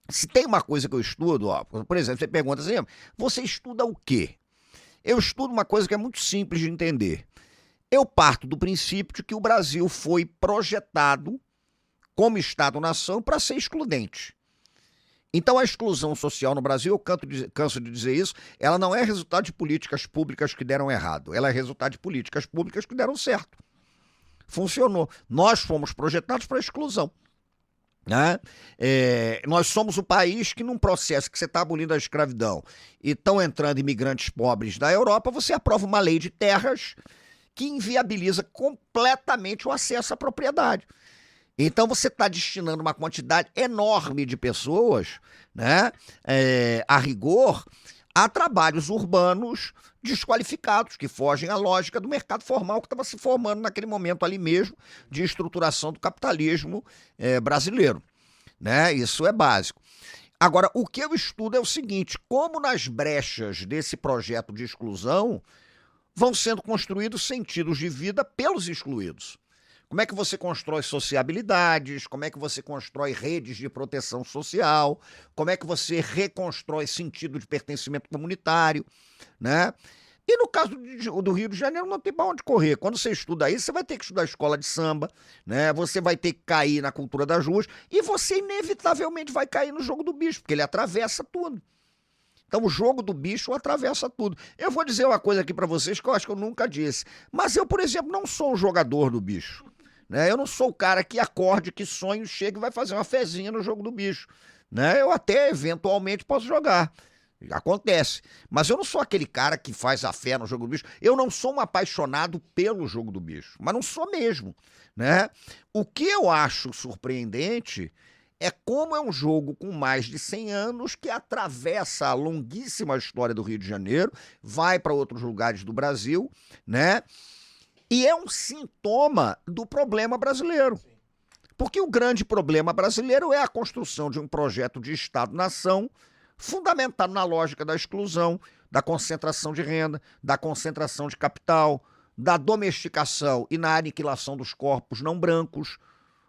Se tem uma coisa que eu estudo, ó, por exemplo, você pergunta assim, você estuda o quê? Eu estudo uma coisa que é muito simples de entender. Eu parto do princípio de que o Brasil foi projetado como Estado-nação para ser excludente. Então a exclusão social no Brasil, eu canso de dizer isso, ela não é resultado de políticas públicas que deram errado, ela é resultado de políticas públicas que deram certo. Funcionou. Nós fomos projetados para a exclusão. Né? Nós somos o país que, num processo que você está abolindo a escravidão e estão entrando imigrantes pobres da Europa, você aprova uma lei de terras que inviabiliza completamente o acesso à propriedade. Então você está destinando uma quantidade enorme de pessoas, né, a rigor, a trabalhos urbanos desqualificados, que fogem à lógica do mercado formal que estava se formando naquele momento ali mesmo de estruturação do capitalismo brasileiro. Né? Isso é básico. Agora, o que eu estudo é o seguinte, como nas brechas desse projeto de exclusão vão sendo construídos sentidos de vida pelos excluídos. Como é que você constrói sociabilidades, como é que você constrói redes de proteção social, como é que você reconstrói sentido de pertencimento comunitário, né? E no caso do Rio de Janeiro não tem para onde correr. Quando você estuda isso, você vai ter que estudar escola de samba, né? Você vai ter que cair na cultura das ruas e você inevitavelmente vai cair no jogo do bicho, porque ele atravessa tudo. Então o jogo do bicho atravessa tudo. Eu vou dizer uma coisa aqui para vocês que eu acho que eu nunca disse, mas eu, por exemplo, não sou um jogador do bicho. Né? Eu não sou o cara que acorde, que sonha, chega e vai fazer uma fezinha no jogo do bicho. Né? Eu até, eventualmente, posso jogar. Acontece. Mas eu não sou aquele cara que faz a fé no jogo do bicho. Eu não sou um apaixonado pelo jogo do bicho. Mas não sou mesmo. Né? O que eu acho surpreendente é como é um jogo com mais de 100 anos que atravessa a longuíssima história do Rio de Janeiro, vai para outros lugares do Brasil, né? E é um sintoma do problema brasileiro. Porque o grande problema brasileiro é a construção de um projeto de Estado-nação fundamentado na lógica da exclusão, da concentração de renda, da concentração de capital, da domesticação e na aniquilação dos corpos não brancos.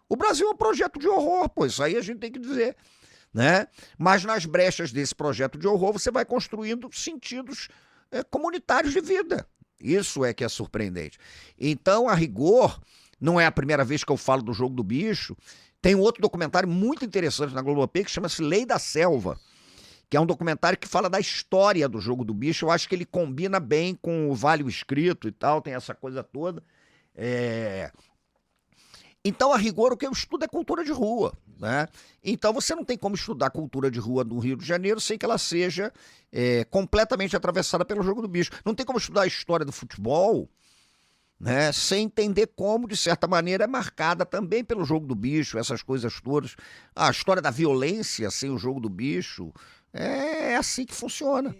O Brasil é um projeto de horror, pô, isso aí a gente tem que dizer. Né? Mas nas brechas desse projeto de horror você vai construindo sentidos comunitários de vida. Isso é que é surpreendente. Então, a rigor, não é a primeira vez que eu falo do jogo do bicho. Tem um outro documentário muito interessante na Globoplay que chama-se Lei da Selva, que é um documentário que fala da história do jogo do bicho. Eu acho que ele combina bem com o Vale o Escrito e tal, tem essa coisa toda. Então, a rigor, o que eu estudo é cultura de rua. Né? Então, você não tem como estudar cultura de rua no Rio de Janeiro sem que ela seja completamente atravessada pelo jogo do bicho. Não tem como estudar a história do futebol, né, sem entender como, de certa maneira, é marcada também pelo jogo do bicho, essas coisas todas. A história da violência sem o jogo do bicho é assim que funciona.